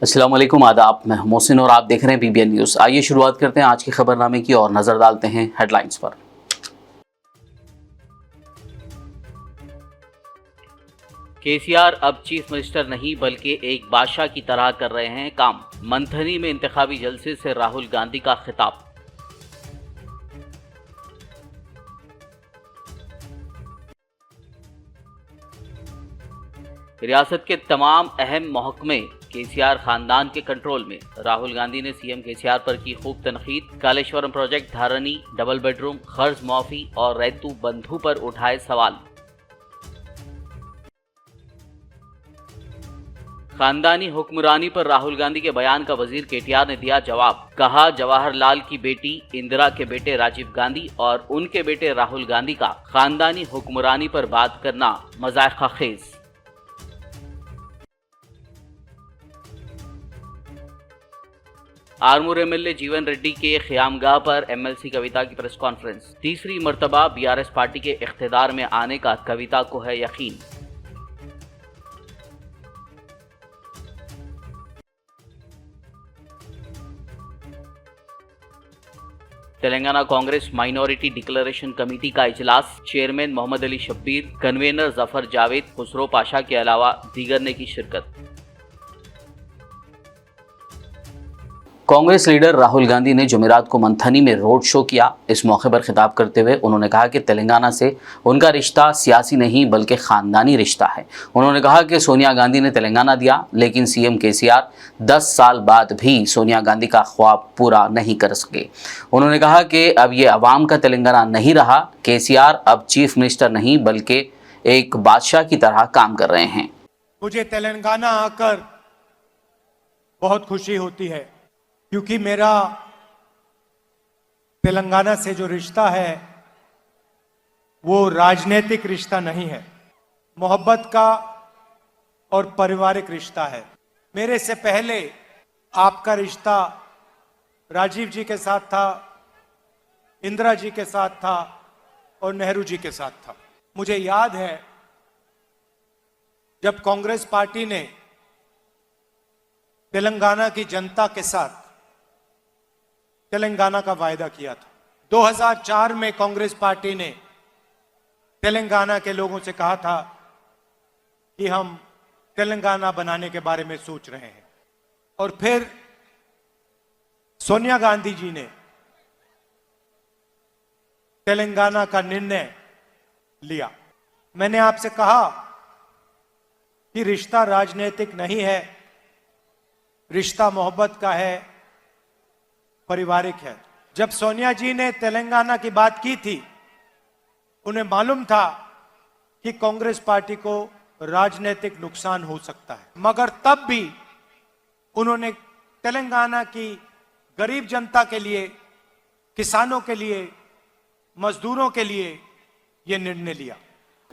अस्सलाम वालेकुम, आदाब। मैं हूं मोहसिन और आप देख रहे हैं पीबीएन न्यूज़। आइए शुरुआत करते हैं आज के खबरनामे की और नजर डालते हैं हेडलाइंस पर। केसीआर अब चीफ मिनिस्टर नहीं बल्कि एक बादशाह की तरह कर रहे हैं काम। मंथनी में इंतखाबी जलसे से राहुल गांधी का खिताब। रियासत के तमाम अहम महकमे केसीआर खानदान के कंट्रोल में। राहुल गांधी ने सीएम केसीआर पर की खूब तनकीद। Kaleshwaram project, Dharni, double bedroom, कर्ज माफी और रैतू बंधु पर उठाए सवाल। खानदानी हुक्मरानी पर राहुल गांधी के बयान का वजीर केटीआर ने दिया जवाब। कहा, जवाहरलाल की बेटी इंदिरा के बेटे राजीव गांधी और उनके बेटे राहुल गांधी का खानदानी हुक्मरानी पर बात करना मजाक खेज। आरमूर एमएलए जीवन रेड्डी के ख्यामगाह पर एमएलसी कविता की प्रेस कॉन्फ्रेंस। तीसरी मर्तबा बीआरएस पार्टी के इख्तिदार में आने का कविता को है यकीन। Telangana Congress minority declaration committee का इजलास। चेयरमैन मोहम्मद अली शब्बीर, कन्वेनर जफर जावेद, खुसरो पाशा के अलावा दीगर ने की शिरकत। कांग्रेस लीडर राहुल गांधी ने जुमेरात को मंथनी में रोड शो किया। इस मौके पर खिताब करते हुए उन्होंने कहा कि तेलंगाना से उनका रिश्ता सियासी नहीं बल्कि खानदानी रिश्ता है। उन्होंने कहा कि सोनिया गांधी ने तेलंगाना दिया, लेकिन सीएम केसीआर 10 साल बाद भी सोनिया गांधी का ख्वाब पूरा नहीं कर सके। उन्होंने कहा कि अब ये अवाम का तेलंगाना नहीं रहा। केसीआर अब चीफ मिनिस्टर नहीं बल्कि एक बादशाह की तरह काम कर रहे हैं। मुझे तेलंगाना आकर बहुत खुशी होती है, क्योंकि मेरा तेलंगाना से जो रिश्ता है वो राजनीतिक रिश्ता नहीं है, मोहब्बत का और पारिवारिक रिश्ता है। मेरे से पहले आपका रिश्ता राजीव जी के साथ था, इंदिरा जी के साथ था और नेहरू जी के साथ था। मुझे याद है जब कांग्रेस पार्टी ने तेलंगाना की जनता के साथ तेलंगाना का वायदा किया था। 2004 में कांग्रेस पार्टी ने तेलंगाना के लोगों से कहा था कि हम तेलंगाना बनाने के बारे में सोच रहे हैं, और फिर सोनिया गांधी जी ने तेलंगाना का निर्णय लिया। मैंने आपसे कहा कि रिश्ता राजनीतिक नहीं है, रिश्ता मोहब्बत का है, पारिवारिक है। जब सोनिया जी ने तेलंगाना की बात की थी, उन्हें मालूम था कि कांग्रेस पार्टी को राजनीतिक नुकसान हो सकता है, मगर तब भी उन्होंने तेलंगाना की गरीब जनता के लिए, किसानों के लिए, मजदूरों के लिए यह निर्णय लिया।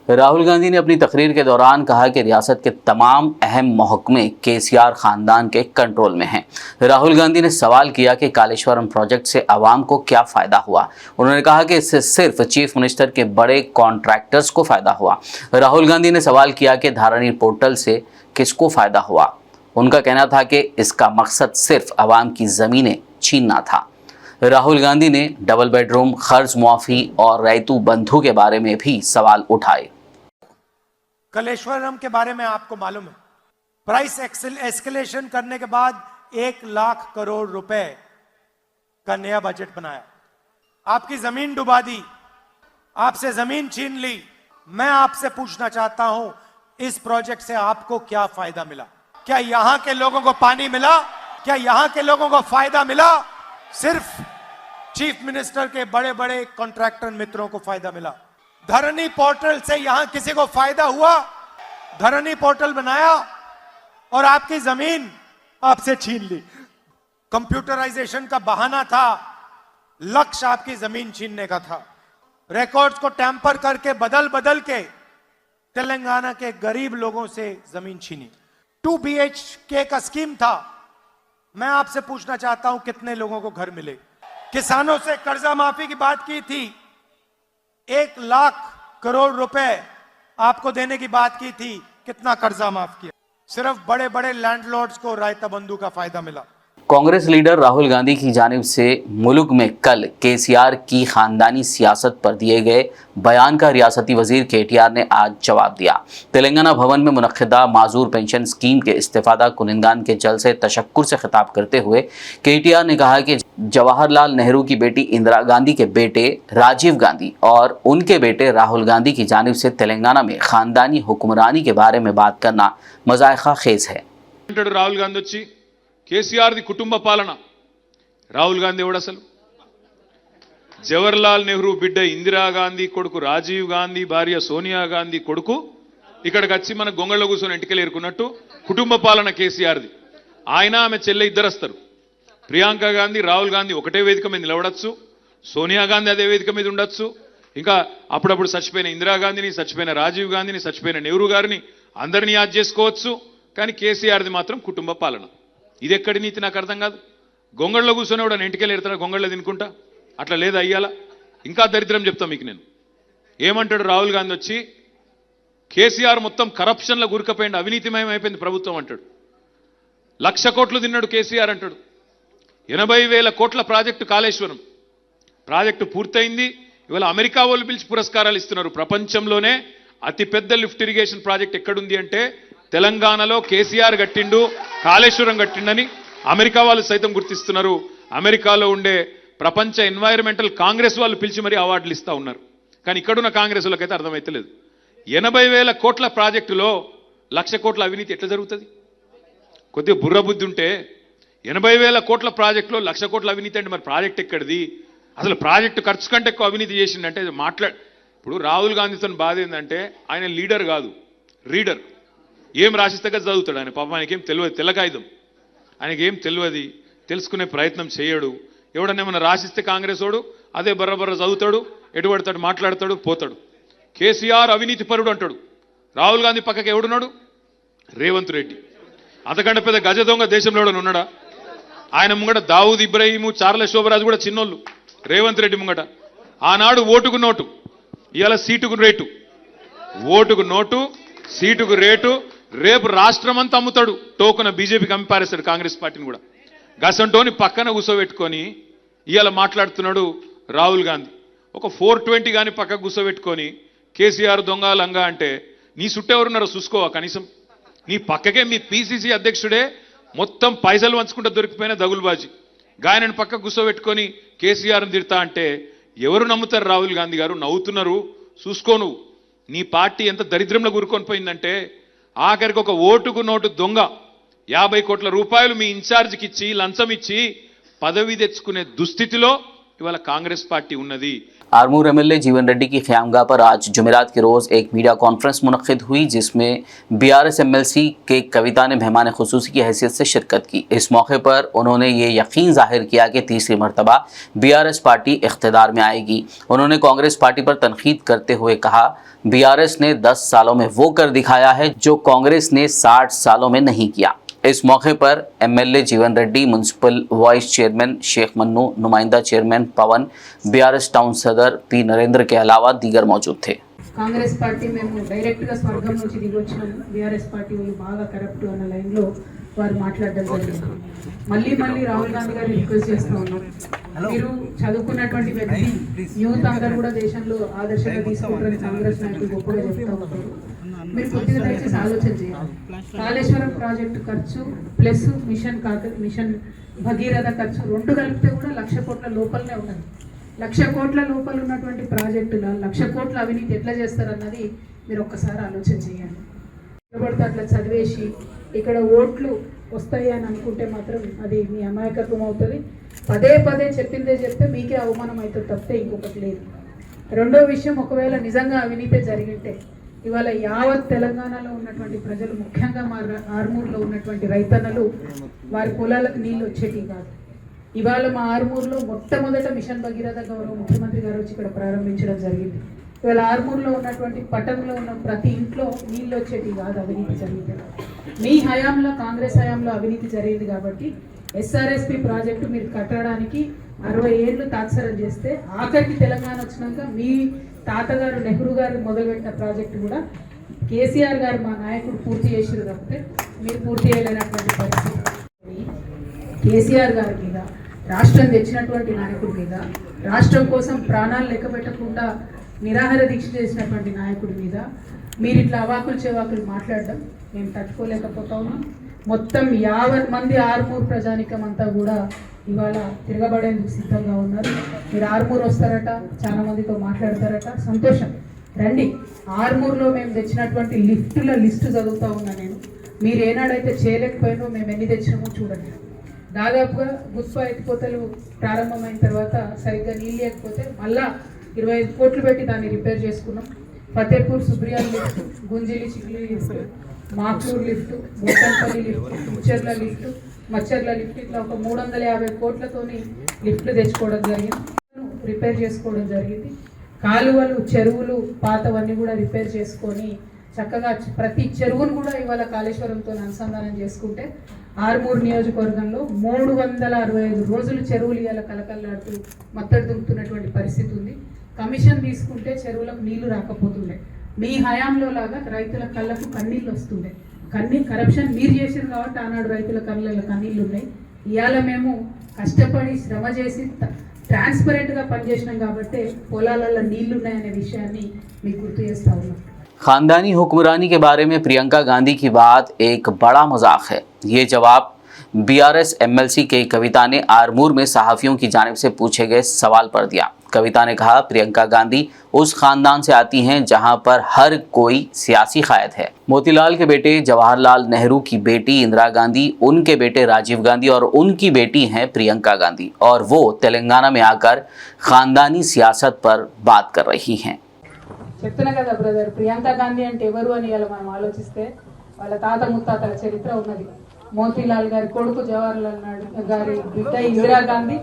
राहुल गांधी ने अपनी तकरीर के दौरान कहा कि रियासत के तमाम अहम महकमे केसीआर खानदान के कंट्रोल में हैं। राहुल गांधी ने सवाल किया कि कालेश्वरम प्रोजेक्ट से आवाम को क्या फ़ायदा हुआ। उन्होंने कहा कि इससे सिर्फ चीफ मिनिस्टर के बड़े कॉन्ट्रैक्टर्स को फ़ायदा हुआ। राहुल गांधी ने सवाल किया कि धारनी पोर्टल से किसको फ़ायदा हुआ। उनका कहना था कि इसका मकसद सिर्फ आवाम की ज़मीनें छीनना था। राहुल गांधी ने डबल बेडरूम, कर्ज मुआफ़ी और रैतू बंधु के बारे में भी सवाल उठाए। कालेश्वरम के बारे में आपको मालूम है, प्राइस एस्केलेशन करने के बाद 1 लाख करोड़ रुपए का नया बजट बनाया। आपकी जमीन डुबा दी, आपसे जमीन छीन ली। मैं आपसे पूछना चाहता हूं, इस प्रोजेक्ट से आपको क्या फायदा मिला? क्या यहां के लोगों को पानी मिला? क्या यहां के लोगों को फायदा मिला? सिर्फ चीफ मिनिस्टर के बड़े बड़े कॉन्ट्रैक्टर मित्रों को फायदा मिला। धरनी पोर्टल से यहां किसी को फायदा हुआ? धरनी पोर्टल बनाया और आपकी जमीन आपसे छीन ली। कंप्यूटराइजेशन का बहाना था, लक्ष्य आपकी जमीन छीनने का था। रिकॉर्ड्स को टैंपर करके बदल बदल के तेलंगाना के गरीब लोगों से जमीन छीनी। 2 BHK का स्कीम था। मैं आपसे पूछना चाहता हूं, कितने लोगों को घर मिले? किसानों से कर्जा माफी की बात की थी, 1 लाख करोड़ रुपए आपको देने की बात की थी, कितना कर्जा माफ किया? सिर्फ बड़े बड़े लैंडलॉर्ड्स को रायता बंधु का फायदा मिला। कांग्रेस लीडर राहुल गांधी की जानिब से मुल्क में कल केसीआर की खानदानी सियासत पर दिए गए बयान का रियासती वजीर केटीआर ने आज जवाब दिया। तेलंगाना भवन में मुनक्किदा माजूर पेंशन स्कीम के इस्तेफादा कुनिंदान के जलसे तशक्कुर से खिताब करते हुए केटीआर ने कहा कि जवाहरलाल नेहरू की बेटी इंदिरा गांधी के बेटे राजीव गांधी और उनके बेटे राहुल गांधी की जानिब से तेलंगाना में खानदानी हुक्मरानी के बारे में बात करना मज़ाइक़ा खेज है। రాహుల్ గాంధీ వచ్చి కేసీఆర్ది కుటుంబ పాలన, రాహుల్ గాంధీ ఎవడు అసలు? జవహర్లాల్ నెహ్రూ బిడ్డ ఇందిరాగాంధీ కొడుకు రాజీవ్ గాంధీ భార్య సోనియా గాంధీ కొడుకు ఇక్కడికి వచ్చి మన గొంగళ్ళ కూర్చొని ఎంటికలు ఏరుకున్నట్టు కుటుంబ పాలన కేసీఆర్ది. ఆయన ఆమె చెల్లె ఇద్దరు వస్తారు. ప్రియాంక గాంధీ రాహుల్ గాంధీ ఒకటే వేదిక మీద నిలబడచ్చు, సోనియా గాంధీ అదే వేదిక మీద ఉండొచ్చు, ఇంకా అప్పుడప్పుడు చచ్చిపోయిన ఇందిరాగాంధీని, చచ్చిపోయిన రాజీవ్ గాంధీని, చచ్చిపోయిన నెహ్రూ గారిని అందరినీ యాద్ చేసుకోవచ్చు. కానీ కేసీఆర్ది మాత్రం కుటుంబ పాలన. ఇది ఎక్కడి నీతి నాకు అర్థం కాదు. గొంగళ్ళలో కూర్చొని కూడా ఎంటికలు ఎడతాడు, గొంగళ్ళ తినుకుంటా, అట్లా లేదా అయ్యాల. ఇంకా దరిద్రం చెప్తాం మీకు నేను. ఏమంటాడు రాహుల్ గాంధీ వచ్చి, కేసీఆర్ మొత్తం కరప్షన్లో గురికపోయింది, అవినీతిమయం అయిపోయింది ప్రభుత్వం అంటాడు. 1,00,000 కోట్లు తిన్నాడు కేసీఆర్ అంటాడు. 80,000 కోట్ల ప్రాజెక్టు కాళేశ్వరం ప్రాజెక్టు పూర్తయింది. ఇవాళ అమెరికా వాళ్ళు పిలిచి పురస్కారాలు ఇస్తున్నారు. ప్రపంచంలోనే అతిపెద్ద లిఫ్ట్ ఇరిగేషన్ ప్రాజెక్ట్ ఎక్కడుంది అంటే తెలంగాణలో కేసీఆర్ కట్టిండు, కాళేశ్వరం కట్టిండని అమెరికా వాళ్ళు సైతం గుర్తిస్తున్నారు. అమెరికాలో ఉండే ప్రపంచ ఎన్వైరన్మెంటల్ కాంగ్రెస్ వాళ్ళు పిలిచి మరీ అవార్డులు ఇస్తూ ఉన్నారు. కానీ ఇక్కడున్న కాంగ్రెస్ వాళ్ళకైతే అర్థమైతలేదు. 80,000 కోట్ల ప్రాజెక్టులో 1,00,000 కోట్ల అవినీతి ఎట్లా జరుగుతుంది? కొద్దిగా బుర్ర బుద్ధి ఉంటే 80,000 కోట్ల ప్రాజెక్టులో 1,00,000 కోట్ల అవినీతి అంటే మరి ప్రాజెక్ట్ ఎక్కడిది? అసలు ప్రాజెక్టు ఖర్చు కంటే ఎక్కువ అవినీతి చేసిందంటే ఇప్పుడు రాహుల్ గాంధీతో బాధ ఏంటంటే ఆయన లీడర్ కాదు, రీడర్. ఏం రాసిస్తే కదా చదువుతాడు ఆయన. పాపం ఆయనకేం తెలియదు, తెల్లకాయుధం ఆయనకేం తెలియదు, తెలుసుకునే ప్రయత్నం చేయడు. ఎవడన్నా ఏమన్నా రాసిస్తే కాంగ్రెస్ వాడు అదే బర్ర చదువుతాడు, ఎటుపడతాడు, మాట్లాడతాడు, పోతాడు. కేసీఆర్ అవినీతి పరుడు అంటాడు. రాహుల్ గాంధీ పక్కకి ఎవడున్నాడు? రేవంత్ రెడ్డి. అంతకంటే పెద్ద గజ దొంగ దేశంలో ఎవడన్నా ఉన్నాడా? ఆయన ముంగట దావూద్ ఇబ్రాహీము, చార్ల శోభరాజు కూడా చిన్నోళ్ళు. రేవంత్ రెడ్డి ముంగట ఆనాడు ఓటుకు నోటు, ఇవాళ సీటుకు రేటు. ఓటుకు నోటు, సీటుకు రేటు. రేపు రాష్ట్రమంతా అమ్ముతాడు. టోకున బీజేపీకి అమ్మి పారేస్తాడు కాంగ్రెస్ పార్టీని కూడా. గసంటోని పక్కన కూర్చోబెట్టుకొని ఇవాళ మాట్లాడుతున్నాడు రాహుల్ గాంధీ. ఒక 420 కానీ పక్కకు కూర్చోబెట్టుకొని కేసీఆర్ దొంగ లంగా అంటే నీ చుట్టూ ఎవరున్నారో చూసుకోవా కనీసం? నీ పక్కకే మీ పిసిసి అధ్యక్షుడే మొత్తం పైసలు వంచుకుంటూ దొరికిపోయిన దగులుబాజీ. గాయనని పక్కకు కూర్చోబెట్టుకొని కేసీఆర్ని తిడతా అంటే ఎవరు నమ్ముతారు? రాహుల్ గాంధీ గారు నవ్వుతున్నారు. చూసుకోను నీ పార్టీ ఎంత దరిద్రంలో గురుకొని పోయిందంటే ఆఖరికి ఒక ఓటుకు నోటు దొంగ 50 కోట్ల రూపాయలు మీ ఇన్ఛార్జికి ఇచ్చి లంచం ఇచ్చి పదవి తెచ్చుకునే దుస్థితిలో ఇవాళ కాంగ్రెస్ పార్టీ ఉన్నది. आरमूर एमएलए जीवन रेड्डी की क़यामगाह पर आज जुमेरात के रोज़ एक मीडिया कॉन्फ्रेंस मुनक़्क़िद हुई, जिसमें बीआरएस एमएलसी के कविता ने मेहमान खुसूसी की हैसियत से शिरकत की। इस मौके पर उन्होंने ये यकीन जाहिर किया कि तीसरी मरतबा बीआरएस पार्टी इख्तिदार में आएगी। उन्होंने कांग्रेस पार्टी पर तनकीद करते हुए कहा, बीआरएस ने 10 सालों में वो कर दिखाया है जो कांग्रेस ने 60 सालों में नहीं किया। इस मौके पर MLA Jeevan Reddy, municipal vice chairman Shaikh Mannu, नुमाइंदा चेयरमैन पवन, बीआरएस टाउन सदर पी नरेंद्र के अलावा दीगर मौजूद थे। కాంగ్రెస్ పార్టీ మేము డైరెక్ట్గా స్వర్గం నుంచి దిగొచ్చినాము. బీఆర్ఎస్ పార్టీ వాళ్ళు బాగా కరప్ట్ అన్న లైన్లో వారు మాట్లాడడం జరిగింది. మళ్ళీ రాహుల్ గాంధీ గారిని రిక్వెస్ట్ చేస్తూ ఉన్నాం, మీరు చదువుకున్నటువంటి వ్యక్తి, యూత్ అందరూ కూడా దేశంలో ఆదర్శంగా తీసుకుంటారని కాంగ్రెస్ నాయకులు గొప్పగా చెప్తా ఉంటారు. మీరు కొద్దిగా దయచేసి ఆలోచన చేయాలి. కాళేశ్వరం ప్రాజెక్టు ఖర్చు ప్లస్ మిషన్ భగీరథ ఖర్చు రెండు కలిపితే కూడా 1,00,000 కోట్ల లోపలనే ఉన్నది. 1,00,000 కోట్ల లోపల ఉన్నటువంటి ప్రాజెక్టుల 1,00,000 కోట్ల అవినీతి ఎట్లా చేస్తారన్నది మీరు ఒక్కసారి ఆలోచన చేయాలి. నిలబడితే అట్లా చదివేసి ఇక్కడ ఓట్లు వస్తాయి అని అనుకుంటే మాత్రం అది మీ అమాయకత్వం అవుతుంది. పదే చెప్పిందే చెప్తే మీకే అవమానం అవుతుంది తప్పితే ఇంకొకటి లేదు. రెండో విషయం, ఒకవేళ నిజంగా అవినీతి జరిగింటే ఇవాళ యావత్ తెలంగాణలో ఉన్నటువంటి ప్రజలు, ముఖ్యంగా మా ఆర్మూర్లో ఉన్నటువంటి రైతన్నలు, వారి పొలాలకు నీళ్ళు వచ్చేటివి కాదు. ఇవాళ మా ఆర్మూర్లో మొట్టమొదట మిషన్ భగీరథ గౌరవ ముఖ్యమంత్రి గారు వచ్చి ఇక్కడ ప్రారంభించడం జరిగింది. ఇవాళ ఆర్మూర్లో ఉన్నటువంటి పట్టణంలో ఉన్న ప్రతి ఇంట్లో నీళ్ళు వచ్చేటివి కాదు అవినీతి జరిగింది. మీ హయాంలో, కాంగ్రెస్ హయాంలో అవినీతి జరిగింది కాబట్టి ఎస్ఆర్ఎస్పి ప్రాజెక్టు మీరు కట్టడానికి 60 ఏళ్ళు తాత్సరం చేస్తే ఆఖరికి తెలంగాణ వచ్చినాక మీ తాతగారు నెహ్రూ గారు మొదలుపెట్టిన ప్రాజెక్టు కూడా కేసీఆర్ గారు మా నాయకుడు పూర్తి చేసిరు తప్పితే మీరు పూర్తి చేయలేనటువంటి పరిస్థితి. కేసీఆర్ గారి మీద, రాష్ట్రం తెచ్చినటువంటి నాయకుడి మీద, రాష్ట్రం కోసం ప్రాణాలు లెక్క పెట్టకుండా నిరాహార దీక్ష చేసినటువంటి నాయకుడి మీద మీరు ఇట్లా అవాకులు చెవాకులు మాట్లాడడం మేము తట్టుకోలేకపోతా ఉన్నాం. మొత్తం 50 మంది ఆర్మూర్ ప్రజానికం అంతా కూడా ఇవాళ తిరగబడేందుకు సిద్ధంగా ఉన్నారు. మీరు ఆర్మూర్ వస్తారట, చాలా మందితో మాట్లాడతారట, సంతోషం, రండి. ఆర్మూర్లో మేము తెచ్చినటువంటి లిఫ్టుల లిస్టు చదువుతూ ఉన్నా నేను. మీరు ఏనాడైతే చేయలేకపోయినో మేము ఎన్ని తెచ్చినామో చూడండి. దాదాపుగా గుత్పా ఎత్తిపోతలు ప్రారంభమైన తర్వాత సరిగ్గా నీళ్ళు లేకపోతే మళ్ళా 25 కోట్లు పెట్టి దాన్ని రిపేర్ చేసుకున్నాం. Fatehpur Subriyal lift, Gunjili Chikli lift, Makloor lift, Botanpalli lift, Macharla lift ఇట్లా ఒక 350 కోట్లతోని లిఫ్ట్లు తెచ్చుకోవడం జరిగింది, రిపేర్ చేసుకోవడం జరిగింది. కాలువలు, చెరువులు పాతవన్నీ కూడా రిపేర్ చేసుకొని చక్కగా ప్రతి చెరువును కూడా ఇవాళ కాళేశ్వరంతో అనుసంధానం చేసుకుంటే ఆర్మూర్ నియోజకవర్గంలో 365 రోజులు చెరువులు ఇవాళ కలకల్లాడుతూ మత్తడి దుంకుతున్నటువంటి పరిస్థితి ఉంది. కమిషన్ తీసుకుంటే చెరువులకు నీళ్లు రాకపోతుండే. మీ హయాంలో లాగా రైతుల కళ్ళకు కన్నీళ్ళు వస్తుండే. కరప్షన్ మీరు చేసింది కాబట్టి ఆనాడు రైతుల కళ్ళలో కన్నీళ్ళు ఉన్నాయి. ఇవాళ మేము కష్టపడి శ్రమ చేసి ట్రాన్స్పరెంట్గా పనిచేసినాం కాబట్టి పొలాలలో నీళ్లు ఉన్నాయనే విషయాన్ని మీకు గుర్తు చేస్తా ఉన్నాం. खानदानी हुक्मरानी के बारे में प्रियंका गांधी की बात एक बड़ा मजाक है। ये जवाब बीआरएस एमएलसी के कविता ने आरमूर में सहाफ़ियों की जानिब से पूछे गए सवाल पर दिया। कविता ने कहा, प्रियंका गांधी उस खानदान से आती हैं जहां पर हर कोई सियासी कायद है। मोतीलाल के बेटे जवाहरलाल नेहरू की बेटी इंदिरा गांधी, उनके बेटे राजीव गांधी और उनकी बेटी हैं प्रियंका गांधी, और वो तेलंगाना में आकर खानदानी सियासत पर बात कर रही हैं। చెప్తున్నా కదా బ్రదర్, ప్రియాంక గాంధీ అంటే ఎవరు అని ఇలా మనం ఆలోచిస్తే వాళ్ళ తాత ముత్తాతల చరిత్ర ఉన్నది. మోతీలాల్ గారి కొడుకు జవహర్లాల్ గారి బిడ్డ ఇందిరాగాంధీ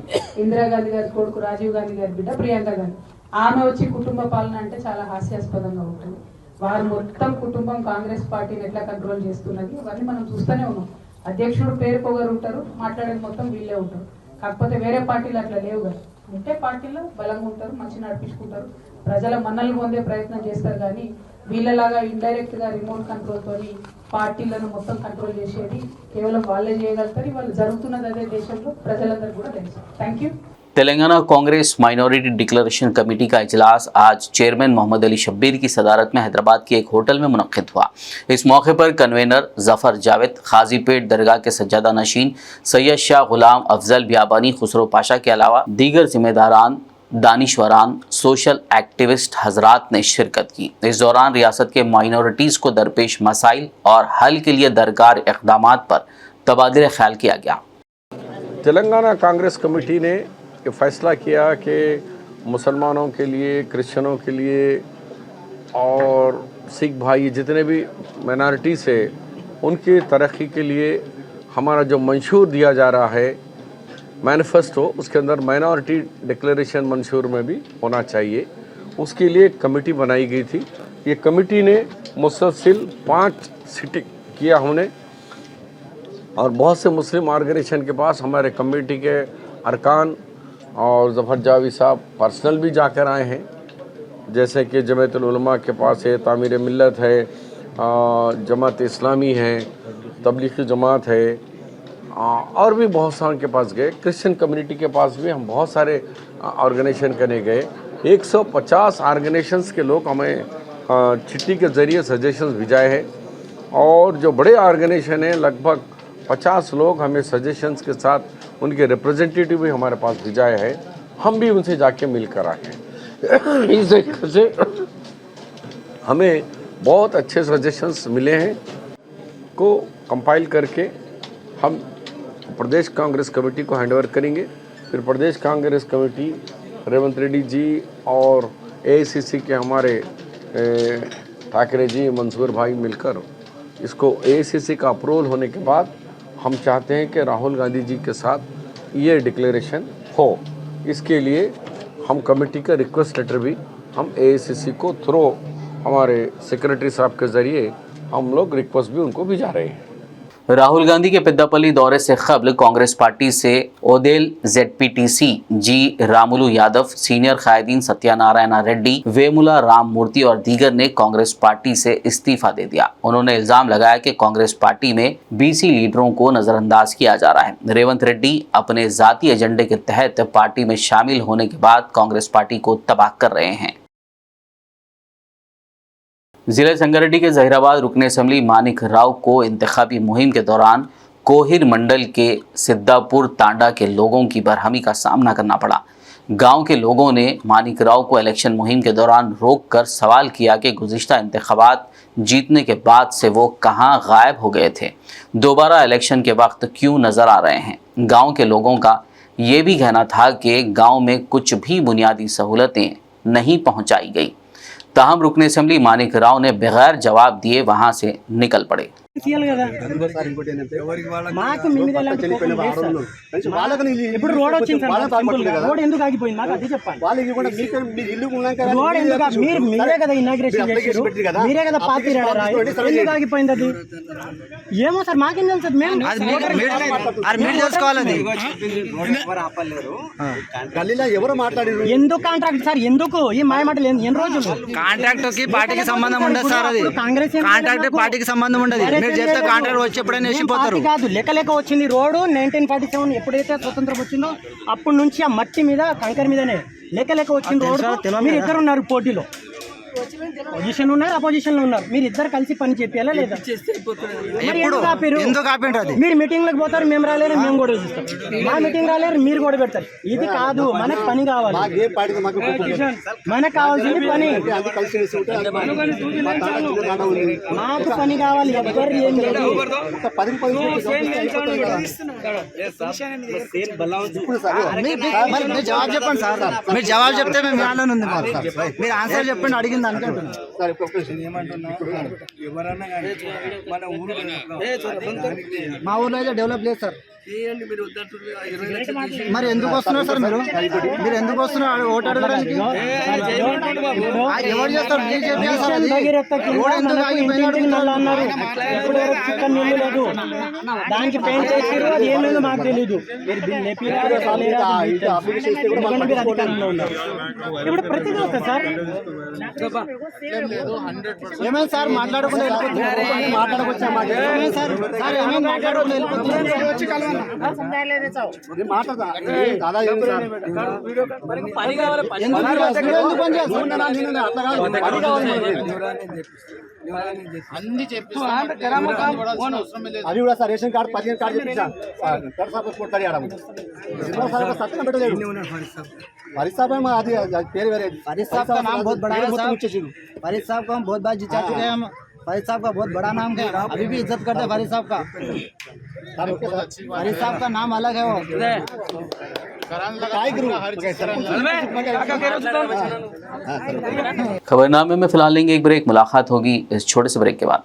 గారి కొడుకు రాజీవ్ గాంధీ గారి బిడ్డ ప్రియాంక గాంధీ. ఆమె వచ్చి కుటుంబ పాలన అంటే చాలా హాస్యాస్పదంగా ఉంటుంది. వారు మొత్తం కుటుంబం కాంగ్రెస్ పార్టీని ఎట్లా కంట్రోల్ చేస్తున్నది అవన్నీ మనం చూస్తూనే ఉన్నాం. అధ్యక్షుడు పేరు పొగరు ఉంటారు, మాట్లాడేది మొత్తం వీళ్ళే ఉంటారు. కాకపోతే వేరే పార్టీలు అట్లా లేవు కదా. ఉంటే పార్టీలో బలంగా ఉంటారు, మంచి నడిపించుకుంటారు, ప్రజల మన్నలు పొందే ప్రయత్నం చేస్తారు. కానీ వీళ్ళలాగా ఇండైరెక్ట్ గా రిమోట్ కంట్రోల్ తోని పార్టీలను మొత్తం కంట్రోల్ చేసేది కేవలం వాళ్ళే చేయగలుగుతారు. వాళ్ళు జరుగుతున్నది అదే దేశంలో ప్రజలందరూ కూడా తెలుసు. Thank you. Telangana Congress minority declaration committee का इजलास आज चेयरमैन मोहम्मद अली शब्बीर की सदारत में हैदराबाद के एक होटल में मुनक्किद हुआ। इस मौके पर कन्वेनर जफर जावेद, खाजीपेट दरगाह के सज्जादा नशीन सैयद शाह गुलाम अफजल बियाबानी, खुसरो पाशा के अलावा दीगर जिम्मेदारान, दानिश्वरान, सोशल एक्टिविस्ट हजरात ने शिरकत की। इस दौरान रियासत के माइनॉरिटीज़ को दरपेश मसाइल और हल के लिए दरकार इक़दामात पर तबादला ख्याल किया गया। तेलंगाना कांग्रेस कमेटी ने ये फैसला किया कि मुसलमानों के लिए, क्रिश्चियनों के लिए और सिख भाई जितने भी माइनॉरिटीज़ है उनकी तरक्की के लिए हमारा जो मंशूर दिया जा रहा है मैनिफेस्टो, उसके अंदर माइनॉरिटी डिक्लेरेशन मंशूर में भी होना चाहिए। उसके लिए एक कमेटी बनाई गई थी। ये कमेटी ने मुसलसिल 5 सिटिंग किया हमने, और बहुत से मुस्लिम ऑर्गेनाइजेशन के पास हमारे कमेटी के अरकान और जफर जावेद साहब पर्सनल भी जाकर आए हैं। जैसे कि जमाअतुल उलमा के पास है, तामीर मिल्लत है, जमात इस्लामी है, तबलीगी जमात है, और भी बहुत सारे के पास गए। क्रिश्चियन कम्युनिटी के पास भी हम बहुत सारे ऑर्गेनाइजेशन करने गए। 150 ऑर्गेनाइजेशंस के लोग हमें चिट्ठी के ज़रिए सजेशंस भिजाए हैं, और जो बड़े ऑर्गेनाइजेशन हैं लगभग 50 लोग हमें सजेशंस के साथ उनके रिप्रेजेंटेटिव भी हमारे पास भिजाए हैं। हम भी उनसे जाके मिल कर आए हैं। इस तरीके से हमें बहुत अच्छे सजेशंस मिले हैं को कंपाइल करके हम प्रदेश कांग्रेस कमेटी को हैंडओवर करेंगे। फिर प्रदेश कांग्रेस कमेटी रेवंत रेड्डी जी और एआईसीसी के हमारे ठाकरे जी, मंसूर भाई मिलकर इसको एआईसीसी का अप्रूवल होने के बाद हम चाहते हैं कि राहुल गांधी जी के साथ ये डिक्लेरेशन हो। इसके लिए हम कमेटी का रिक्वेस्ट लेटर भी हम एआईसीसी को थ्रू हमारे सेक्रेटरी साहब के ज़रिए हम लोग रिक्वेस्ट भी उनको भिजा रहे हैं। राहुल गांधी के पेद्दापल्ली दौरे से कबल कांग्रेस पार्टी से ओदेल जेडपीटीसी जी रामुलु यादव, सीनियर कायदीन सत्यानारायण रेड्डी, वेमुला राम मूर्ति और दीगर ने कांग्रेस पार्टी से इस्तीफा दे दिया। उन्होंने इल्जाम लगाया कि कांग्रेस पार्टी में बीसी लीडरों को नजरअंदाज किया जा रहा है। रेवंत रेड्डी अपने जाती एजेंडे के तहत पार्टी में शामिल होने के बाद कांग्रेस पार्टी को तबाह कर रहे हैं। जिले संगारेड्डी के जहीराबाद रुकने असेंबली मानिक राव को इंतखाबी मुहिम के दौरान कोहिर मंडल के सिद्धापुर तांडा के लोगों की बरहमी का सामना करना पड़ा। गांव के लोगों ने मानिक राव को इलेक्शन मुहिम के दौरान रोककर सवाल किया कि गुज़िश्ता इंतखाबात जीतने के बाद से वो कहां गायब हो गए थे, दोबारा इलेक्शन के वक्त क्यों नज़र आ रहे हैं। गाँव के लोगों का ये भी कहना था कि गाँव में कुछ भी बुनियादी सहूलतें नहीं पहुँचाई गई। ताहम रुकने असेंबली मानिक राव ने बगैर जवाब दिए वहां से निकल पड़े। మాకు మీ మీద ఎలాంటి కోపం లేదు సార్. ఇప్పుడు రోడ్ వచ్చింది సార్, సింపుల్ గా రోడ్ ఎందుకు ఆగిపోయింది మాకు అది చెప్పండి. రోడ్ ఎందుకు మీరే కదా ఇనాగ్రేషన్ చేశారు, మీరే కదా పార్టీ ఎందుకు ఆగిపోయింది అది ఏమో సార్ మాకేం తెలుసు. మేము ఎవరు మాట్లాడారు ఎందుకు కాంట్రాక్ట్ సార్, ఎందుకు ఈ మాయ మాటలు ఎన్ని రోజులు కాంట్రాక్ట్ కి పార్టీకి సంబంధం ఉండదు సార్. అది కాంగ్రెస్ కాంట్రాక్ట్ పార్టీకి సంబంధం ఉండదు. మీరు చెప్తే కాంట్రాక్ట్ వచ్చి ఎప్పుడైనా వేసిపోతారు కాదు. లెక్క వచ్చింది రోడ్డు 1947 ఎప్పుడైతే స్వతంత్రం వచ్చిందో అప్పటి నుంచి ఆ మట్టి మీద కంకర మీదనే లెక్క వచ్చింది రోడ్డు. మీరు ఇద్దరు ఉన్నారు పోటీలో, పొజిషన్ ఉన్నారు, అపోజిషన్ లో ఉన్నారు. మీరు ఇద్దరు కలిసి పని చెప్పాలా లేదా? ఎందుకు ఆపిండ్రు అది? మీరు మీటింగ్ లకు పోతారు, మేము రాలేరు, మేము కూడా చూస్తాం. మా మీటింగ్ రాలేరు, మీరు కూడా పెడతారు. ఇది కాదు, మనకు పని కావాలి. మనకు కావాల్సింది పని, మాకు పని కావాలి. ఎవ్వరు ఏం లేదు. మీరు జవాబు చెప్పండి సార్. మీరు జవాబు చెప్తే మేము వినాలని ఉంది. మీరు ఆన్సర్ చెప్పండి అడిగింది అనుకుంటున్నాం. మా ఊర్లో అయితే డెవలప్ లేదు సార్. మరి ఎందుకు వస్తున్నారు సార్? మీరు ఎందుకు వస్తున్నారు ఓటు అడగడానికి? ఎవరు చేస్తారు? దానికి పెయింట్ చేసారు, అది ఏం లేదు మాకు తెలీదు. ఇప్పుడు ప్రతిదీ వస్తుంది సార్. ఏమైంది సార్? మాట్లాడకుండా మాట్లాడకొచ్చా సార్. ఏమైంది మాట్లాడకుండా వెళ్ళిపోతుంది. అది కూడా సార్ రేషన్ కార్డు 15 కార్డు చెప్పించాను. పేరు వేరే. फरीद साहब का नाम बहुत बड़ा है साहब. फरीद साहब को हम बहुत बार जिता चुके हैं. हम फरीद साहब का बहुत बड़ा नाम है, अभी भी इज्जत करते हैं फरीद साहब का. फरीद साहब का नाम अलग है. वो खबरनामे में फिलहाल लेंगे एक ब्रेक। मुलाकात होगी इस छोटे से ब्रेक के बाद।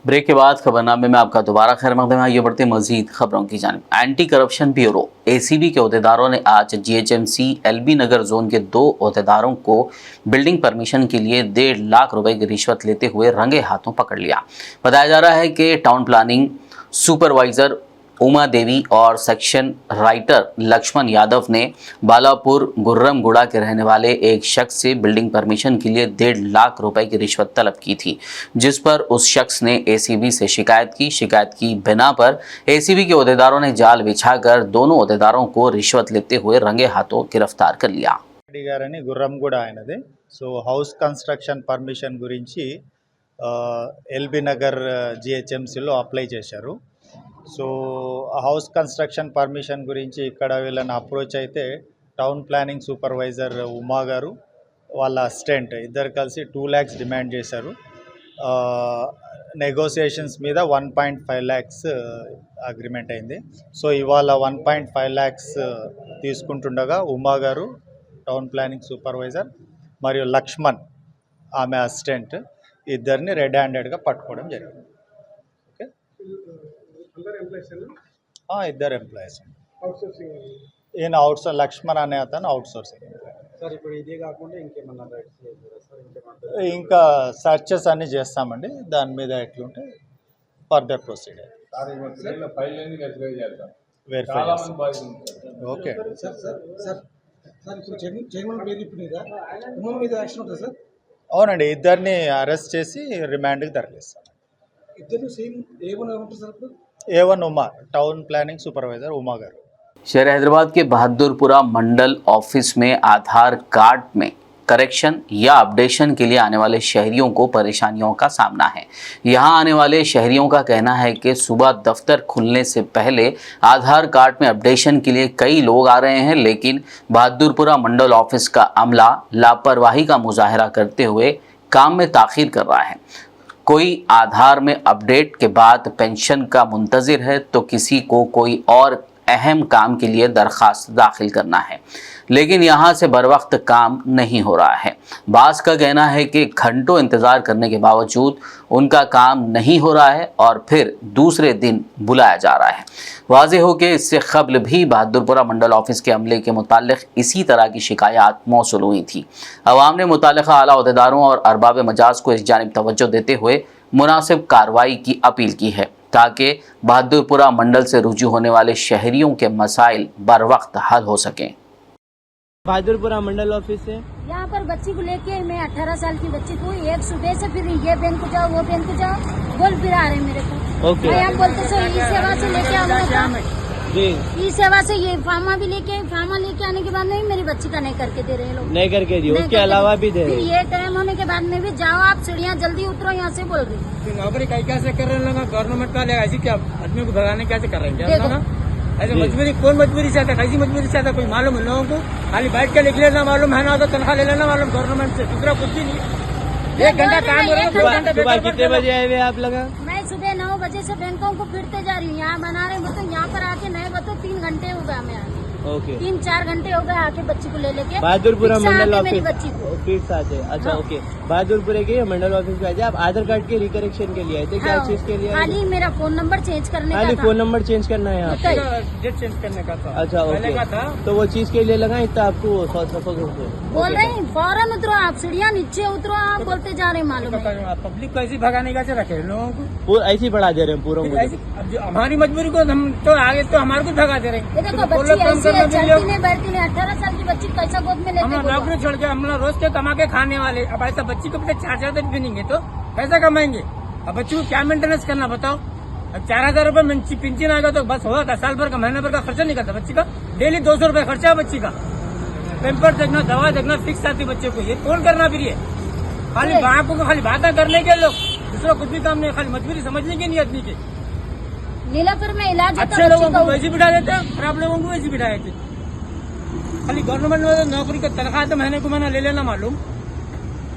ब्रेक के बाद खबरनामे में आपका दोबारा खैर मकदम है। आइए बढ़ते मजीद खबरों की जानिब। एंटी करप्शन ब्यूरो एसीबी के अहदेदारों ने आज जीएचएमसी एलबी नगर जोन के 2 अहदेदारों को बिल्डिंग परमिशन के लिए 1.5 लाख रुपए की रिश्वत लेते हुए रंगे हाथों पकड़ लिया। बताया जा रहा है कि town planning supervisor Uma Devi और सेक्शन राइटर लक्ष्मण यादव ने बालापुर गुर्रमगुड़ा के रहने वाले एक शख्स से बिल्डिंग परमिशन के लिए 1.5 लाख रुपए की रिश्वत तलब की थी, जिस पर उस शख्स ने एसीबी से शिकायत की बिना पर एसीबी के अहदेदारों ने जाल बिछाकर दोनों अहदेदारों को रिश्वत लेते हुए रंगे हाथों गिरफ्तार कर लिया। గారని గుర్రంగూడ ఆయనది. సో హౌస్ కన్స్ట్రక్షన్ పర్మిషన్ గురించి ఎల్బీ నగర్ జిహెచ్ఎంసీలో అప్లై చేశారు. సో హౌస్ కన్స్ట్రక్షన్ పర్మిషన్ గురించి ఇక్కడ వీళ్ళని అప్రోచ్ అయితే టౌన్ ప్లానింగ్ సూపర్వైజర్ ఉమా గారు వాళ్ళ అసిస్టెంట్ ఇద్దరు కలిసి 2 lakhs డిమాండ్ చేశారు. నెగోసియేషన్స్ మీద 1.5 ల్యాక్స్ అగ్రిమెంట్ అయింది. సో ఇవాళ 1.5 ల్యాక్స్ తీసుకుంటుండగా ఉమా గారు టౌన్ ప్లానింగ్ సూపర్వైజర్ మరియు లక్ష్మణ్ ఆమె అసిస్టెంట్ ఇద్దరిని రెడ్ హ్యాండెడ్గా పట్టుకోవడం జరిగింది. ఓకే, ఇద్దరు ఎంప్లాయీస్. ఈయన లక్ష్మణ్ అనే అతను అవుట్సోర్సింగ్. ఇంకా సర్చెస్ అన్ని చేస్తామండి. దాని మీద ఎట్లుంటే ఫర్దర్ ప్రొసీడ్ వెరిఫై చేస్తాం. ఓకే అవునండి, ఇద్దరిని అరెస్ట్ చేసి రిమాండ్కి తరలిస్తాం. A1 Uma, town planning supervisor Uma గారు. शहर हैदराबाद के बहादुरपुरा मंडल ऑफिस में आधार कार्ड में करेक्शन या अपडेशन के लिए आने वाले शहरियों को परेशानियों का सामना है। यहाँ आने वाले शहरियों का कहना है कि सुबह दफ्तर खुलने से पहले आधार कार्ड में अपडेशन के लिए कई लोग आ रहे हैं, लेकिन बहादुरपुरा मंडल ऑफिस का अमला लापरवाही का मुजाहरा करते हुए काम में ताखीर कर रहा है। कोई आधार में अपडेट के बाद पेंशन का मुंतजिर है तो किसी को कोई और अहम काम के लिए दरखास्त दाखिल करना है, लेकिन यहाँ से बर वक्त काम नहीं हो रहा है। बास का कहना है कि घंटों इंतज़ार करने के बावजूद उनका काम नहीं हो रहा है और फिर दूसरे दिन बुलाया जा रहा है। वाज़ेह हो कि इससे क़ब्ल भी बहादुरपुरा मंडल ऑफिस के अमले के मुताल्लिक़ इसी तरह की शिकायत मौसूल हुई थी। अवाम ने मुताल्लिक़ा आला अहदेदारों और अरबाब मजाज को इस जानिब तवज्जो देते हुए मुनासिब कार्रवाई की अपील की है, ताकि बहादुरपुरा मंडल से रुजू होने वाले शहरियों के मसाइल बर वक्त हल हो सकें। बहादुरपुरा मंडल ऑफिस है। यहाँ पर बच्ची को लेके मैं 18 साल की बच्ची को एक सुबह से फिर ये बैंक को जाओ वो बैंक को जाओ बोल फिर आ रहे मेरे को। ओके, हम बोलते सो ई सेवा से लेके आओ जी, ई सेवा से ये फार्मा भी लेके फार्मा लेके आने के बाद में मेरी बच्ची का नहीं करके दे रहे लोग, नहीं करके दिए, उसके अलावा भी दे फिर रहे। ये टाइम होने के बाद में भी जाओ आप सीढ़ियाँ जल्दी उतरो यहाँ से बोल रही। नौकरी कैसे कर रहे हैं गवर्नमेंट वाले, ऐसी क्या आदमी को भगाने कैसे कर रहे हैं? ऐसे मजबूरी, कौन मजबूरी से आता, कैसी मजबूरी से आता, कोई मालूम है लोगों को? खाली बैठ के लिख लेना मालूम है ना, तो तनख्वाह ले लेना मालूम गवर्नमेंट से, दूसरा कुछ भी नहीं। 1 घंटा काम हो रहा है, 2 घंटा। सुबह कितने बजे आए हुए आप लोग? मैं सुबह 9 बजे से बैंकों को फिरते जा रही हूँ, यहाँ बना रहे मतलब यहाँ पर आके नए बतो 3 घंटे हो गए हमें आके। ओके, 3-4 घंटे हो गए आके बच्ची को ले लेके बहादुरपुरा मंडल मेरी ऑफिस बच्ची को फिर साथ है। अच्छा, ओके, बहादुरपुरा के मंडल ऑफिस पे आए। आप आधार कार्ड के रिकरेक्शन के लिए आए थे, क्या चीज के लिए? खाली मेरा फोन नंबर चेंज करने खाली का फोन नंबर चेंज करना है आपको? डेट चेंज करने का था। अच्छा, ओके, तो वो चीज के लिए लगा इतना आपको 100 बोल रहे हैं फौरन उतरो आप, सीढ़ियाँ नीचे उतरो आप बोलते जा रहे हैं मालूम है। पब्लिक को ऐसी भगाने का रखे लोगों को, ऐसे ही बढ़ा दे रहे हैं पूरा। हमारी मजबूरी को हम तो आगे तो हमारे को भगा दे रहे हैं। ये देखो बच्ची ऐसी है, चलती नहीं बैठती नहीं, 18 साल की बच्ची कैसा गोद में लेते हम नौकरी छोड़ के हम रोज के कमा के खाने वाले, अब ऐसा बच्ची को 4 दिन भी नहीं तो कैसे कमाएंगे? अब बच्ची को क्या मेंटेनेंस करना बताओ? अब 4000 रूपये पेंशन आएगा तो बस होगा, साल भर का महीने भर का खर्चा निकलता बच्ची का। डेली 200 रुपये खर्चा है बच्ची का, पेम्पर देखना, दवा देखना फिक्स आती बच्चे को, ये कौन करना फिर? ये खाली बाप को खाली बातें करने के लोग, दूसरा कुछ भी काम नहीं, खाली मजबूरी समझने की नहीं आदमी के। नीलापुर में इलाज अच्छे लोगों को वैसे बिठा देते हैं, खराब लोगों को वैसे बिठा देते। खाली गवर्नमेंट में नौकरी का तनख्वाह तो महीने को महीना ले लेना मालूम।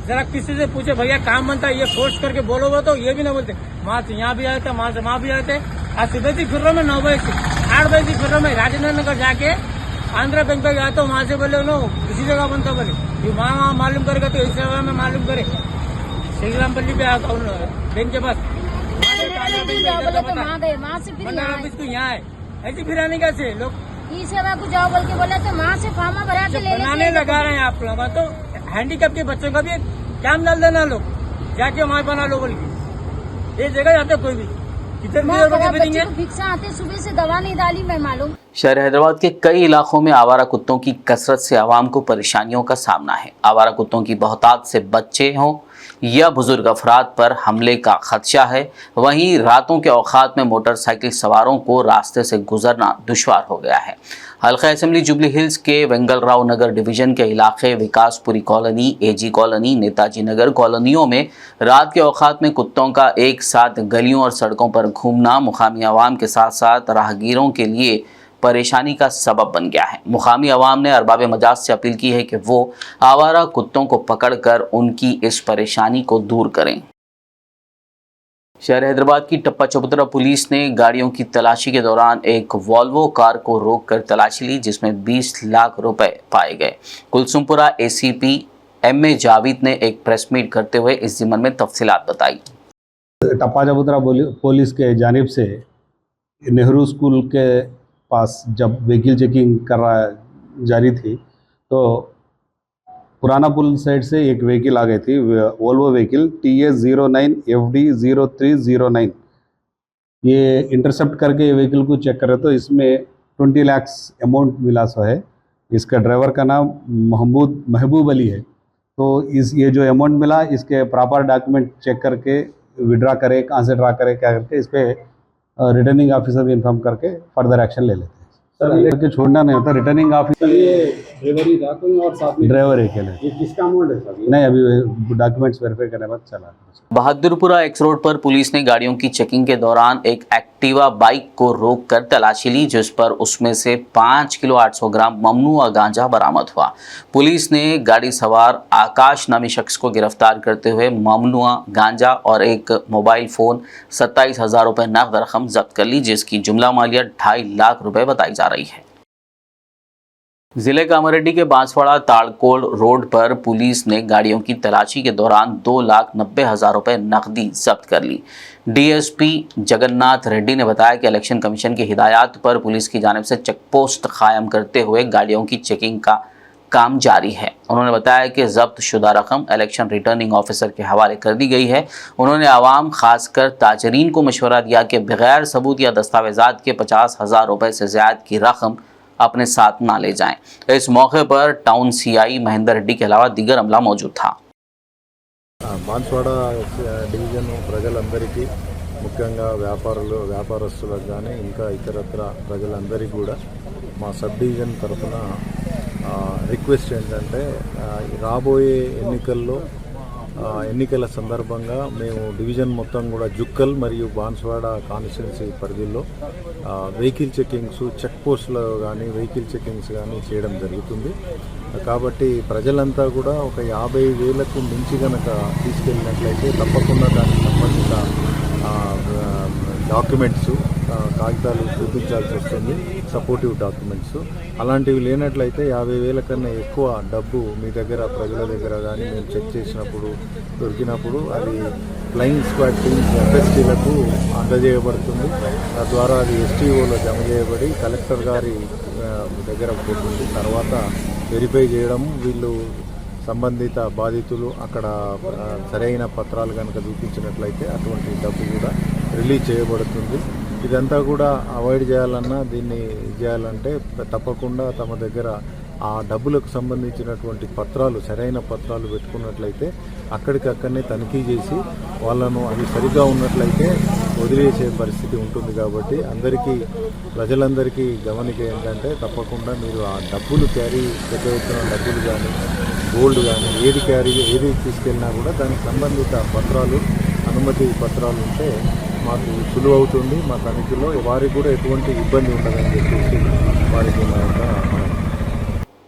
जरा किसी से पूछे भैया काम बनता है, ये फोर्स करके बोलो वो तो ये भी ना बोलते। वहाँ से यहाँ भी आए थे, वहाँ से वहाँ भी आए थे। आज सुबह से फिर रहा मैं 9 बजे से 8 बजे से फिर रहा मैं राजेंद्र नगर जाके आंध्रा बैंक पे गया तो वहाँ से बोले नो किसी जगह बनता बोले, वहाँ मालूम करेगा तो इस जगह में मालूम करे। श्रीरामपल्ली पे आया बैंक के पास, वहाँ से फिर यहाँ है। ऐसे फिर आने कैसे लोग ई सेवा को जाओ बोल के बोला तो वहाँ से फार्मा भरा के ले बनाने लगा रहे हैं आप लोग। तो हैंडीकैप के बच्चों का भी कैंप डाल देना लोग, जाके वहाँ बना लो बोल के। ये जगह जाते कोई भी भिक्षा आते, सुबह से दवा नहीं डाली मैं मालूम। शहर हैदराबाद के कई इलाकों में आवारा कुत्तों की कसरत से आवाम को परेशानियों का सामना है। आवारा कुत्तों की बहुतायत से बच्चे हों या बुजुर्ग अफराद पर हमले का खदशा है। वहीं रातों के औकात में मोटरसाइकिल सवारों को रास्ते से गुजरना दुश्वार हो गया है। हल्का असेंबली जुबली हिल्स के वेंगलराव नगर डिवीजन के इलाके Vikaspuri colony, AG colony, Netaji Nagar कॉलोनियों में रात के औकात में कुत्तों का एक साथ गलियों और सड़कों पर घूमना मुकामी आवाम के साथ साथ राहगीरों के लिए परेशानी का सबब बन गया है। मुकामी अवाम ने अरबाब मजाज से अपील की है कि वो आवारा कुत्तों को पकड़कर उनकी इस परेशानी को दूर करें। शहर हैदराबाद की टप्पा चबूतरा पुलिस ने गाड़ियों की तलाशी के दौरान एक वॉल्वो कार को रोककर तलाशी ली, जिसमें 20 लाख रुपए पाए गए। Kulsumpura ACP MA. जावेद ने एक प्रेस मीट करते हुए इस ज़िम्मन में तफसीलात बताई। टप्पा चबूतरा पुलिस के जानिब से नेहरू स्कूल के पास जब व्हीकल चेकिंग जारी थी तो पुराना पुल साइड से एक व्हीकल आ गई थी, वोल्वो व्हीकल TS09 FD 0309। ये इंटरसेप्ट करके ये व्हीकल को चेक करे तो इसमें 20 लाख अमाउंट मिला सो है। इसका ड्राइवर का नाम महबूब अली है। तो ये जो अमाउंट मिला इसके प्रॉपर डॉक्यूमेंट चेक करके विड्रा करे, कहाँ से ड्रा करे, क्या करके इस पर रिटर्निंग ऑफिसर भी इन्फॉर्म करके फर्दर एक्शन ले लेते हैं। सर छोड़ना नहीं होता, रिटर्निंग ऑफिसर ड्राइवर ही था कोई और साथ में ड्राइवर ही खेले। ये किसका अमाउंट है सर? नहीं, अभी डॉक्यूमेंट्स वेरीफाई करने बाद चला। बहादुरपुरा एक्स रोड पर पुलिस ने गाड़ियों की चेकिंग के दौरान एक एक्टिवा बाइक को रोककर तलाशी ली, जिस पर उसमें से 5 किलो 800 ग्राम ममनुआ गांजा बरामद हुआ। पुलिस ने गाड़ी सवार आकाश नामी शख्स को गिरफ्तार करते हुए ममनुआ गांजा और एक मोबाइल फ़ोन 27,000 रुपये नकद रकम जब्त कर ली, जिसकी जुमला मालियत 2.5 लाख रुपए बताई जा रही है। जिले कामारेड्डी के बांसवाड़ा ताड़कोल रोड पर पुलिस ने गाड़ियों की तलाशी के दौरान 2,90,000 रुपये नकदी जब्त कर ली। डीएसपी जगन्नाथ रेड्डी ने बताया कि इलेक्शन कमीशन की हिदायत पर पुलिस की जानिब से चेकपोस्ट कायम करते हुए गाड़ियों की चेकिंग का काम जारी है। उन्होंने बताया कि जब्त शुदा रकम इलेक्शन रिटर्निंग ऑफिसर के हवाले कर दी गई है। उन्होंने आवाम खासकर ताजरीन को मशवरा दिया कि बगैर सबूत या दस्तावेजात के 50,000 रुपये से ज़्यादा की रकम अपने साथ ना ले जाएं। इस मौके पर टाउन सीआई महेंद्र रेड्डी के अलावा दीगर अमला मौजूद था। బాన్స్వాడ డివిజన్ ప్రజలందరికీ ముఖ్యంగా వ్యాపారస్తులకు కానీ ఇంకా ఇతరత్ర ప్రజలందరికీ కూడా మా సబ్ డివిజన్ తరఫున రిక్వెస్ట్ ఏంటంటే రాబోయే ఎన్నికల సందర్భంగా మేము డివిజన్ మొత్తం కూడా జుక్కల్ మరియు బాన్స్వాడ కాన్స్టిట్యున్సీ పరిధిలో వెహికల్ చెకింగ్స్ చెక్ పోస్టులు కానీ వెహికల్ చెకింగ్స్ కానీ చేయడం జరుగుతుంది. కాబట్టి ప్రజలంతా కూడా ఒక 50,000కు మించి కనుక తీసుకెళ్ళినట్లయితే తప్పకుండా దానికి సంబంధిత డాక్యుమెంట్స్ కాగితాలు చూపించాల్సి వస్తుంది, సపోర్టివ్ డాక్యుమెంట్స్. అలాంటివి లేనట్లయితే 50,000 కన్నా ఎక్కువ డబ్బు మీ దగ్గర ప్రజల దగ్గర కానీ మేము చెక్ చేసినప్పుడు దొరికినప్పుడు అది ఫ్లయింగ్ స్క్వాడ్ టీమ్స్ FSTలకు అందజేయబడుతుంది. తద్వారా అది STOలో జమ చేయబడి కలెక్టర్ గారి దగ్గర పోతుంది. తర్వాత వెరిఫై చేయడం, వీళ్ళు సంబంధిత బాధితులు అక్కడ సరైన పత్రాలు కనుక చూపించినట్లయితే అటువంటి డబ్బు కూడా రిలీజ్ చేయబడుతుంది. ఇదంతా కూడా అవాయిడ్ చేయాలన్నా దీన్ని చేయాలంటే తప్పకుండా తమ దగ్గర ఆ డబ్బులకు సంబంధించినటువంటి పత్రాలు సరైన పత్రాలు పెట్టుకున్నట్లయితే అక్కడికక్కడనే తనిఖీ చేసి వాళ్ళను అది సరిగ్గా ఉన్నట్లయితే వదిలేసే పరిస్థితి ఉంటుంది. కాబట్టి ప్రజలందరికీ గమనిక ఏంటంటే తప్పకుండా మీరు ఆ డబ్బులు క్యారీ పెద్ద ఎత్తున డబ్బులు కానీ గోల్డ్ కానీ ఏది తీసుకెళ్ళినా కూడా దానికి సంబంధిత పత్రాలు అనుమతి పత్రాలు ఉంటే మాకు సులువు అవుతుంది. మా తనిఖీలో వారికి కూడా ఎటువంటి ఇబ్బంది ఉండదని చెప్పేసి వారికి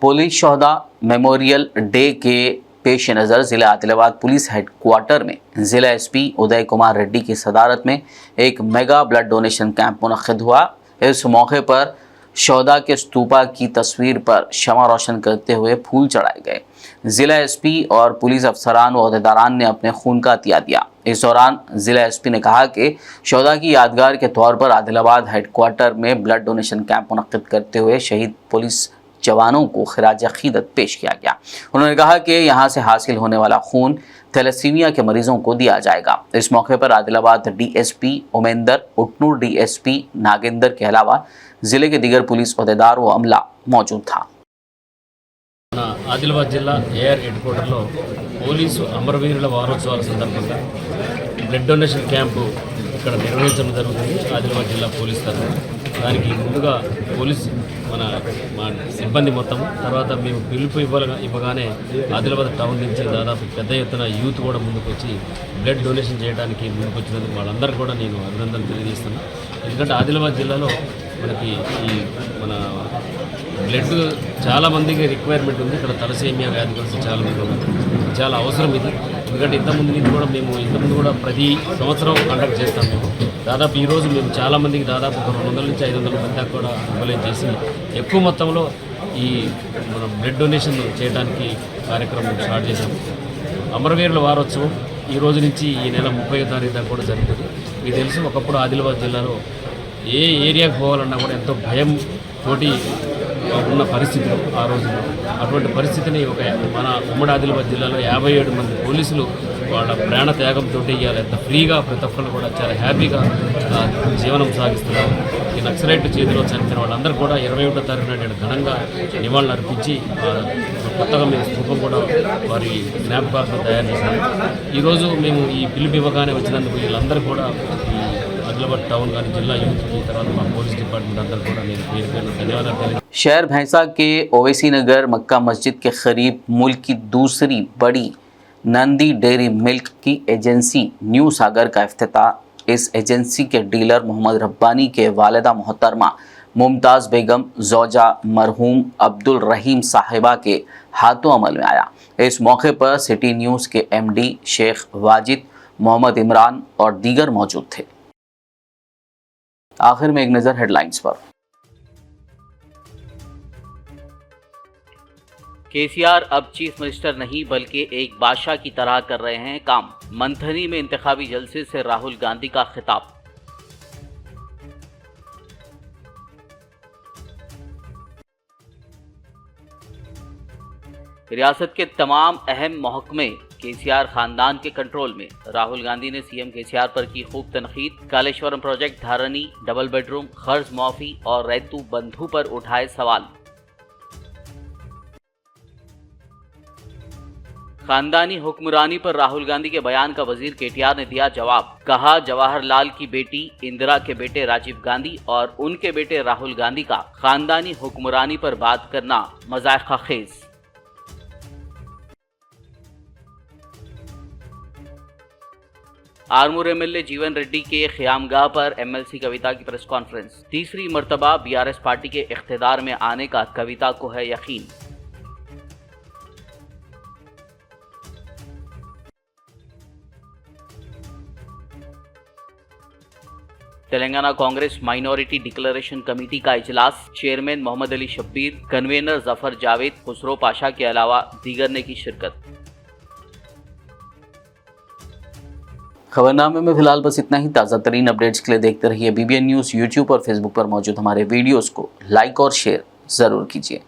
पुलिस शोहदा मेमोरियल डे के पेश नज़र ज़िला आदिलाबाद पुलिस हेडक्वार्टर में ज़िला SP उदय कुमार रेड्डी की सदारत में एक मेगा ब्लड डोनेशन कैंप मुनक्किद हुआ। इस मौके पर शोहदा के स्तूपा की तस्वीर पर शमा रोशन करते हुए फूल चढ़ाए गए। ज़िला SP और पुलिस अफसरान व अहदेदारान ने अपने खून का अतिया दिया। इस दौरान ज़िला SP ने कहा कि शोहदा की यादगार के तौर पर आदिलाबाद हेडक्वार्टर में ब्लड डोनेशन कैंप मुनक्किद करते हुए शहीद पुलिस जवानों को खिराज अकीदत पेश किया गया। उन्होंने कहा कि यहाँ से हासिल होने वाला खून थैलेसीमिया के मरीजों को दिया जाएगा। इस मौके पर आदिलाबाद DSP उमेंदर, उटनूर DSP नागेंदर के अलावा ज़िले के दीगर पुलिस अहदेदार व अमला मौजूद था। ఆదిలాబాద్ జిల్లా AR హెడ్క్వార్టర్లో పోలీసు అమరవీరుల వారోత్సవాల సందర్భంగా బ్లడ్ డొనేషన్ క్యాంపు ఇక్కడ నిర్వహించడం జరుగుతుంది ఆదిలాబాద్ జిల్లా పోలీస్ తరఫున. దానికి ముందుగా పోలీస్ మా సిబ్బంది మొత్తం, తర్వాత మేము పిలుపు ఇవ్వగానే ఆదిలాబాద్ టౌన్ నుంచి దాదాపు పెద్ద ఎత్తున యూత్ కూడా ముందుకు వచ్చి బ్లడ్ డొనేషన్ చేయడానికి ముందుకు వచ్చినందుకు వాళ్ళందరికీ కూడా నేను అభినందనలు తెలియజేస్తున్నాను. ఎందుకంటే ఆదిలాబాద్ జిల్లాలో మనకి మన బ్లడ్ చాలామందికి రిక్వైర్మెంట్ ఉంది. ఇక్కడ తలసేమియా వ్యాధిగ్రస్తులు చాలామంది ఉన్నారు. చాలా అవసరం ఇది. ఎందుకంటే ఇంతకుముందు కూడా ప్రతి సంవత్సరం కండక్ట్ చేస్తాం మేము. దాదాపు ఈరోజు మేము చాలామందికి దాదాపు 200 నుంచి 500 మంది దాకా కూడా మొబైలైజ్ చేసి ఎక్కువ మొత్తంలో ఈ మన బ్లడ్ డొనేషన్ చేయడానికి కార్యక్రమం స్టార్ట్ చేశాము. అమరవీరుల వారోత్సవం ఈ రోజు నుంచి ఈ నెల 30వ తారీఖు దాకా కూడా జరుగుతుంది. మీకు తెలుసు, ఒకప్పుడు ఆదిలాబాద్ జిల్లాలో ఏ ఏరియాకు పోవాలన్నా కూడా ఎంతో భయం తోటి ఉన్న పరిస్థితులు ఆ రోజుల్లో. అటువంటి పరిస్థితిని మన ఉమ్మడి ఆదిలాబాద్ జిల్లాలో 57 మంది పోలీసులు వాళ్ళ ప్రాణ త్యాగంతో ఇవాళ ఎంత ఫ్రీగా ప్రతి ఒక్కరు కూడా చాలా హ్యాపీగా జీవనం సాగిస్తున్నారు. ఈ నక్సలైట్ చేతిలో చనిపోయిన వాళ్ళందరూ కూడా 21వ తారీఖున నేను ఘనంగా నివాళులు అర్పించి కొత్తగా మేము స్థూపం కూడా వారి జ్ఞాపకాలతో తయారు చేశాము. ఈరోజు మేము ఈ పిలుపు ఇవ్వగానే వచ్చినందుకు వీళ్ళందరూ కూడా ఈ आदिलाबाद टाउन కానీ జిల్లా యూత్కి తర్వాత మా పోలీస్ డిపార్ట్మెంట్ అందరూ కూడా నేను పేరు పేరున ధన్యవాదాలు తెలియజేస్తున్నాను. शहर भैंसा के ओवैसी नगर मक्का मस्जिद के करीब मुल्क की दूसरी बड़ी नंदी डेयरी मिल्क की एजेंसी न्यू सागर का इफ्तिताह इस एजेंसी के डीलर मोहम्मद रब्बानी के वालिदा मोहतरमा मुमताज़ बेगम ज़ौजा मरहूम अब्दुल रहीम साहिबा के हाथों अमल में आया। इस मौके पर सिटी न्यूज़ के MD शेख वाजिद, मोहम्मद इमरान और दीगर मौजूद थे। आखिर में एक नज़र हेडलाइंस पर। केसीआर अब चीफ मिनिस्टर नहीं बल्कि एक बादशाह की तरह कर रहे हैं काम। मंथनी में इंतखाबी जलसे से राहुल गांधी का खिताब। रियासत के तमाम अहम महकमे केसीआर खानदान के कंट्रोल में। राहुल गांधी ने सीएम केसीआर पर की खूब तनकीद। Kaleshwaram project, Dharni, double bedroom, कर्ज माफी और रैतू बंधु पर उठाए सवाल। खानदानी हुक्मरानी पर राहुल गांधी के बयान का वजीर केटीआर ने दिया जवाब। कहा, जवाहरलाल की बेटी इंदिरा के बेटे राजीव गांधी और उनके बेटे राहुल गांधी का खानदानी हुक्मरानी पर बात करना मजाक़ खेज। आरमूर एमएलए जीवन रेड्डी के ख़यामगाह पर एमएलसी कविता की प्रेस कॉन्फ्रेंस। तीसरी मर्तबा बीआरएस पार्टी के इख्तिदार में आने का कविता को है यकीन। Telangana Congress minority declaration committee का इजलास। चेयरमैन मोहम्मद अली शब्बीर, कन्वेनर जफर जावेद, खुसरो पाशा के अलावा दीगर ने की शिरकत। खबरनामे में फिलहाल बस इतना ही। ताज़ा तरीन अपडेट्स के लिए देखते रहिए BBN न्यूज़। यूट्यूब और फेसबुक पर मौजूद हमारे वीडियोज़ को लाइक और शेयर ज़रूर कीजिए।